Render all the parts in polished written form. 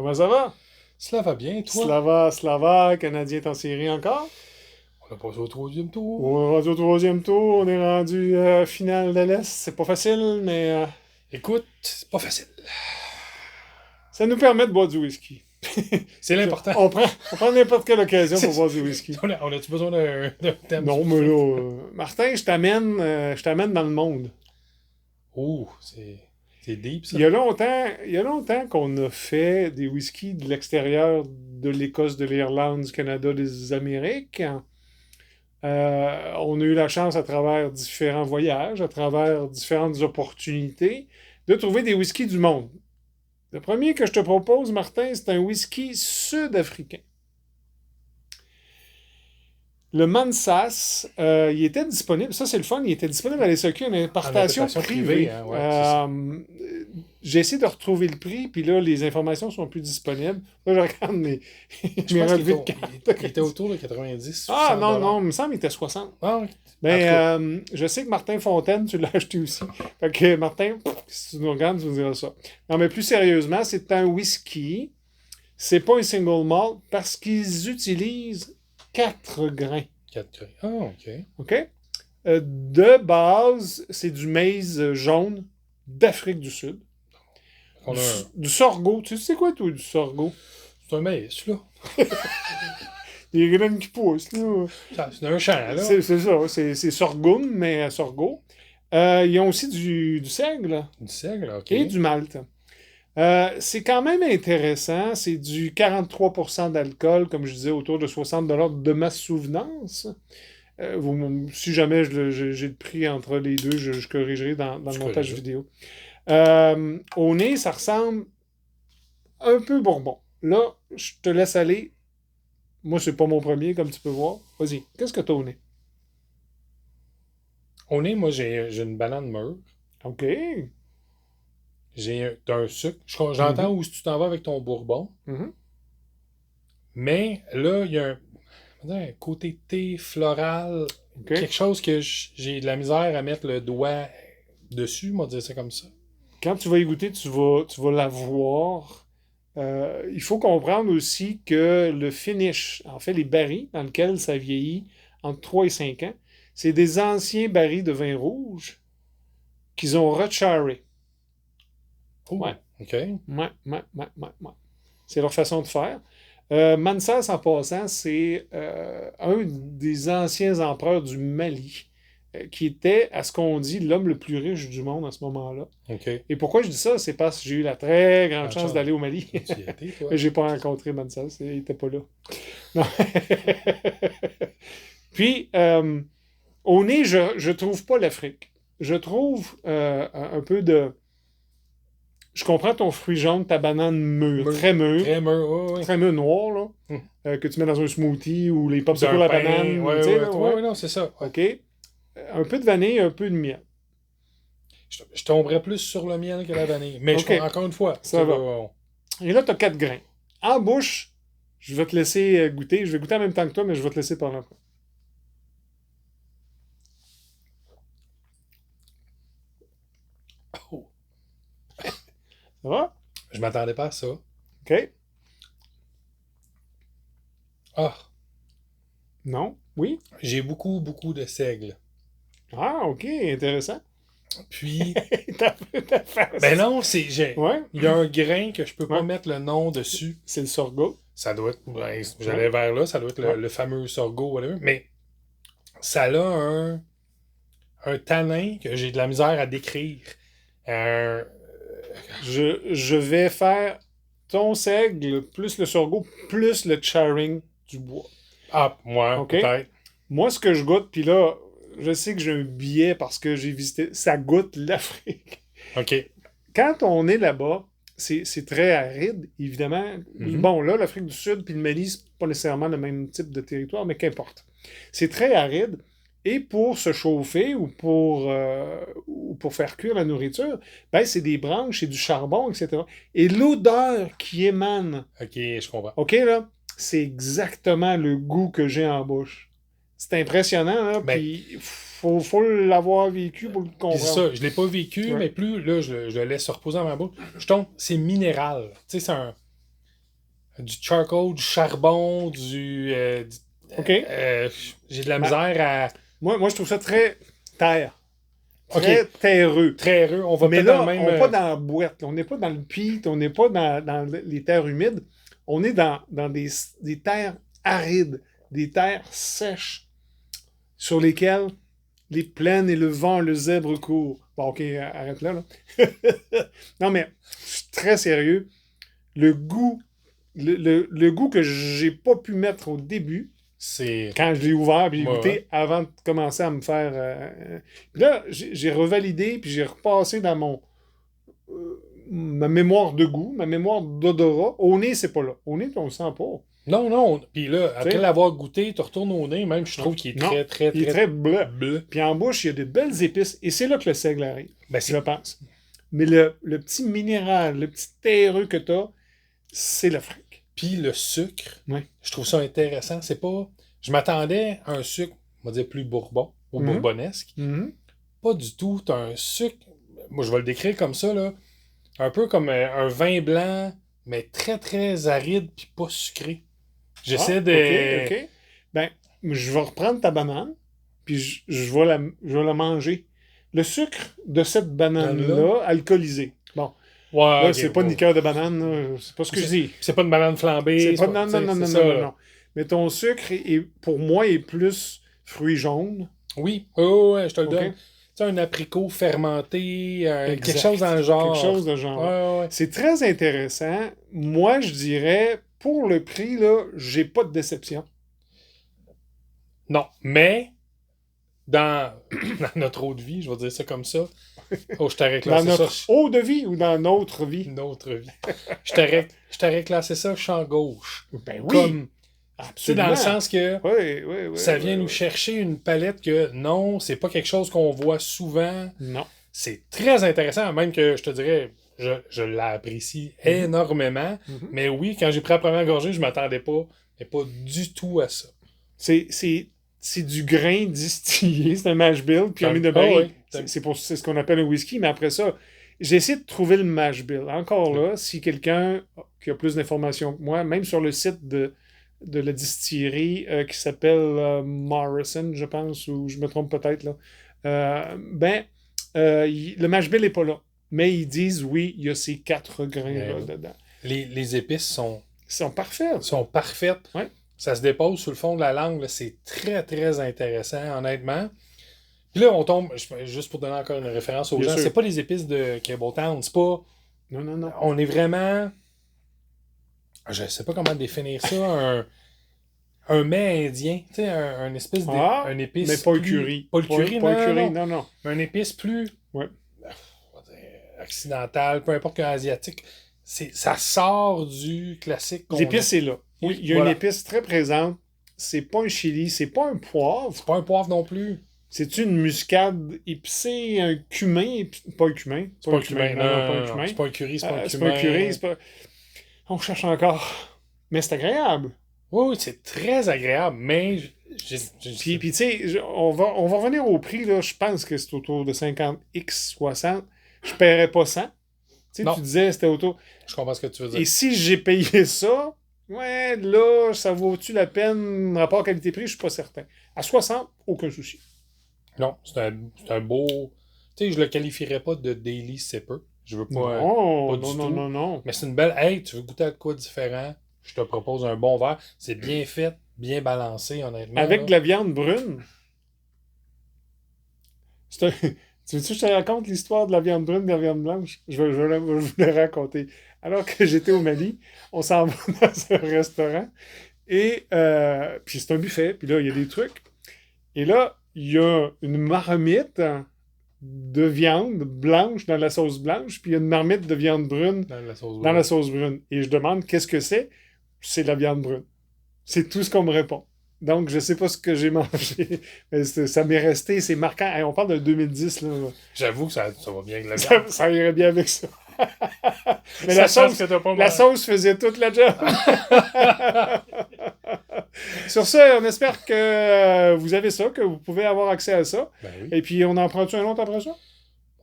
Comment ça va? Cela va bien, toi? Slava, Canadien est en série encore. On a passé au troisième tour. On est rendu au troisième tour, on est rendu finale de l'Est. C'est pas facile, mais Écoute, c'est pas facile. ça nous permet de boire du whisky. C'est l'important. On prend n'importe quelle occasion pour boire du whisky. On a-tu besoin d'un thème? Non, mais là, Martin, je t'amène dans le monde. Oh, c'est deep, ça. Il y a longtemps qu'on a fait des whiskies de l'extérieur de l'Écosse, de l'Irlande, du Canada, des Amériques. On a eu la chance, à travers différents voyages, à travers différentes opportunités, de trouver des whiskies du monde. Le premier que je te propose, Martin, c'est un whisky sud-africain. Le Mansas, il était disponible, ça c'est le fun, il était disponible à l'SAQ en importation privée. Hein, ouais, j'ai essayé de retrouver le prix, puis là, les informations sont plus disponibles. Là, je regarde mes relevés de carte. Il était autour de 90. Ah non, il me semble qu'il était 60. Ah, oui. Mais je sais que Martin Fontaine, tu l'as acheté aussi. Fait que Martin, si tu nous regardes, tu nous diras ça. Non, mais plus sérieusement, c'est un whisky. C'est pas un single malt parce qu'ils utilisent 4 grains. 4 grains. Ah, OK. OK? De base, c'est du maize jaune d'Afrique du Sud. Du sorgho. Tu sais quoi, toi, du sorgho? C'est un maïs, là. Des graines qui poussent, là. C'est un champ, là. C'est ça. C'est sorghum, mais sorgho. Ils ont aussi du seigle. Du seigle, OK. Et du malt. C'est quand même intéressant. C'est du 43% d'alcool, comme je disais, autour de 60$ de ma souvenance. Si jamais j'ai le prix entre les deux, je corrigerai dans le montage vidéo. Au nez, ça ressemble un peu bourbon. Là, je te laisse aller. Moi, c'est pas mon premier, comme tu peux voir. Vas-y, qu'est-ce que tu as au nez? Au nez, moi, j'ai une banane mûre. OK. J'ai un sucre. J'entends où tu t'en vas avec ton bourbon. Mm-hmm. Mais là, il y a un côté thé floral. OK. Quelque chose que j'ai de la misère à mettre le doigt dessus, on va dire ça comme ça. Quand tu vas y goûter, tu vas la voir. Il faut comprendre aussi que le finish, en fait, les barils dans lesquels ça vieillit entre 3 et 5 ans, c'est des anciens barils de vin rouge qu'ils ont recharré. Oh, ouais. OK. Ouais. C'est leur façon de faire. Mansas, en passant, c'est un des anciens empereurs du Mali, qui était, à ce qu'on dit, l'homme le plus riche du monde à ce moment-là. OK. Et pourquoi je dis ça? C'est parce que j'ai eu la très grande chance d'aller au Mali. Tu y étais, toi? Mais j'ai pas rencontré Mansas, il était pas là. Non. Puis, au nez, je trouve pas l'Afrique. Je trouve un peu de... Je comprends ton fruit jaune, ta banane mûre, très mûre. Très mûre, oui. Très mûre noire, là. Que tu mets dans un smoothie ou les popsicles à la banane. Oui, non, c'est ça. OK. Un peu de vanille, un peu de miel. Je tomberais plus sur le miel que la vanille. Mais encore une fois, ça va. Et là, tu as 4 grains. En bouche, je vais te laisser goûter. Je vais goûter en même temps que toi, mais je vais te laisser parler après. Oh. Ça va? Je m'attendais pas à ça. OK. Ah. Non? Oui? J'ai beaucoup de seigle. Ah, OK. Intéressant. Puis... face. Ben non, Ouais. Il y a un grain que je peux pas mettre le nom dessus. C'est le sorgho. Ça doit être... Ben, j'allais vers là, ça doit être le fameux sorgho, whatever. Mais ça a un tanin que j'ai de la misère à décrire. Je vais faire ton seigle, plus le sorgho, plus le charring du bois. Ah, moi, okay. Peut-être. Moi, ce que je goûte, puis là, je sais que j'ai un billet parce que j'ai visité, ça goûte l'Afrique. OK. Quand on est là-bas, c'est très aride, évidemment. Mm-hmm. Bon, là, l'Afrique du Sud puis le Mali, c'est pas nécessairement le même type de territoire, mais qu'importe. C'est très aride. Et pour se chauffer ou pour faire cuire la nourriture, ben, c'est des branches, c'est du charbon, etc. Et l'odeur qui émane... OK, je comprends. OK, là, c'est exactement le goût que j'ai en bouche. C'est impressionnant, là, puis faut l'avoir vécu pour le comprendre. C'est ça, je l'ai pas vécu, mais plus, là, je le laisse se reposer dans ma bouche. Je tombe, c'est minéral. Tu sais, du charcoal, du charbon, OK. j'ai de la misère à... Moi, je trouve ça très terre. OK. Très terreux. Très heureux. On va Mais peut-être là, dans le même... on n'est pas dans la boîte. On n'est pas dans le peat. On n'est pas dans les terres humides. On est dans des terres arides, des terres sèches, sur lesquelles les plaines et le vent, le zèbre courent. Bon, OK, arrête là. Non, mais je suis très sérieux. Le goût, le goût que j'ai pas pu mettre au début, C'est... quand je l'ai ouvert puis j'ai Ouais, goûté avant de commencer à me faire. Puis là, j'ai revalidé puis j'ai repassé dans ma mémoire de goût, ma mémoire d'odorat. Au nez, c'est pas là. Au nez, on le sent pas. Non. Puis là, après T'sais? l'avoir goûté, tu retournes au nez, même, je trouve qu'il est Non. très, très, Il est très très bleu. bleu. Puis en bouche, il y a de belles épices. Et c'est là que le seigle arrive, Ben, je pense. Mais le petit minéral, le petit terreux que tu as, c'est le fric. Puis le sucre, Oui. je trouve ça intéressant. C'est pas... Je m'attendais à un sucre, on va dire, plus bourbon ou Mhm. bourbonnesque. Mhm. Pas du tout. T'as un sucre... Moi, je vais le décrire comme ça, là. Un peu comme un vin blanc, mais très, très aride puis pas sucré. J'essaie de... OK. Ben, je vais reprendre ta banane, puis je vais la manger. Le sucre de cette banane-là, alcoolisée. Bon, Ouais, là, ok, c'est pas une liqueur de banane, là. C'est pas ce que je dis. C'est pas une banane flambée. C'est pas, non, t'sais, non, non, non, c'est ça, non, là. non. Mais ton sucre, pour moi, est plus fruit jaune. Oui, ouais, je te le OK? donne. Tu sais, un apricot fermenté, Exact. quelque chose dans le genre. Quelque chose de genre. Ouais. C'est très intéressant. Moi, je dirais, pour le prix, là, j'ai pas de déception. Non, mais dans, dans notre eau de vie, je vais dire ça comme ça. Oh, je t'aurais Dans classé notre ça. eau de vie ou dans notre vie? Une autre vie. Je t'aurais classé ça champ gauche. Ben oui, Comme, tu sais, absolument. dans le sens que Oui, ça vient nous chercher une palette que non, c'est pas quelque chose qu'on voit souvent. Non. C'est très intéressant, même que je te dirais, je l'apprécie énormément. Mhm. Mais oui, quand j'ai pris la première gorgée, je m'attendais pas, mais pas du tout à ça. C'est du grain distillé, c'est un mash bill, puis on met de Ah baril. ouais. C'est ce qu'on appelle un whisky, mais après ça, j'ai essayé de trouver le mash bill. Encore là, si quelqu'un qui a plus d'informations que moi, même sur le site de la distillerie qui s'appelle Morrison, je pense, ou je me trompe peut-être, là, le mash bill n'est pas là. Mais ils disent, oui, il y a ces 4 grains-là dedans. Les épices sont Ils sont parfaits. parfaites. Ouais. Ça se dépose sur le fond de la langue. Là. C'est très, très intéressant, honnêtement. Puis là, on tombe, juste pour donner encore une référence aux Bien gens, sûr. c'est pas les épices de Campbelltown. C'est pas... Non. On est vraiment... Je sais pas comment définir ça. Un mets indien. Tu sais, un espèce un épice mais pas le plus... curry. Pas le curry, pas non, le curry, non. non. Un épice plus... Ouais. On va dire occidental, peu importe qu'un asiatique. Ça sort du classique qu'on L'épice est là. Oui, Il y a une épice très présente. C'est pas un chili, c'est pas un poivre. C'est pas un poivre non plus. C'est une muscade épicée, un cumin, pas un cumin. C'est pas un cumin. Non, pas un cumin. C'est pas un curry, c'est pas un C'est cumin. pas un curry, c'est pas... On cherche encore. Mais c'est agréable. Oui, c'est très agréable, mais... Puis tu sais, on va revenir au prix, là. Je pense que c'est autour de 50x, 60. Je paierais pas 100. Tu sais, tu disais c'était autour... Je comprends ce que tu veux dire. Et si j'ai payé ça, ouais, là, ça vaut-tu la peine, rapport qualité-prix, je suis pas certain. À 60, aucun souci. Non, c'est un beau... Tu sais, je le qualifierais pas de daily sipper. Je veux pas... Non. Mais c'est une belle... Hey, tu veux goûter à quoi différent? Je te propose un bon verre. C'est bien fait, bien balancé, honnêtement. Avec là. de la viande brune. Tu veux-tu que je te raconte l'histoire de la viande brune et de la viande blanche? Je vais vous la raconter. Alors que j'étais au Mali, on s'en va dans un restaurant et puis c'est un buffet, puis là, il y a des trucs. Et là, il y a une marmite de viande blanche dans la sauce blanche, puis il y a une marmite de viande brune dans la sauce brune. Et je demande qu'est-ce que c'est? C'est de la viande brune. C'est tout ce qu'on me répond. Donc, je sais pas ce que j'ai mangé, mais ça m'est resté, c'est marquant. Hey, on parle de 2010, là. J'avoue que ça va bien avec la viande. Ça irait bien avec ça. Mais Ça la sauce faisait toute la job. Sur ça, on espère que vous avez ça, que vous pouvez avoir accès à ça. Ben oui. Et puis, on en prend-tu un autre après ça?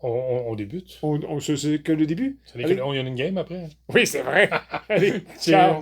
On débute. C'est que le début. Il y a une game après. Oui, c'est vrai. Allez, ciao.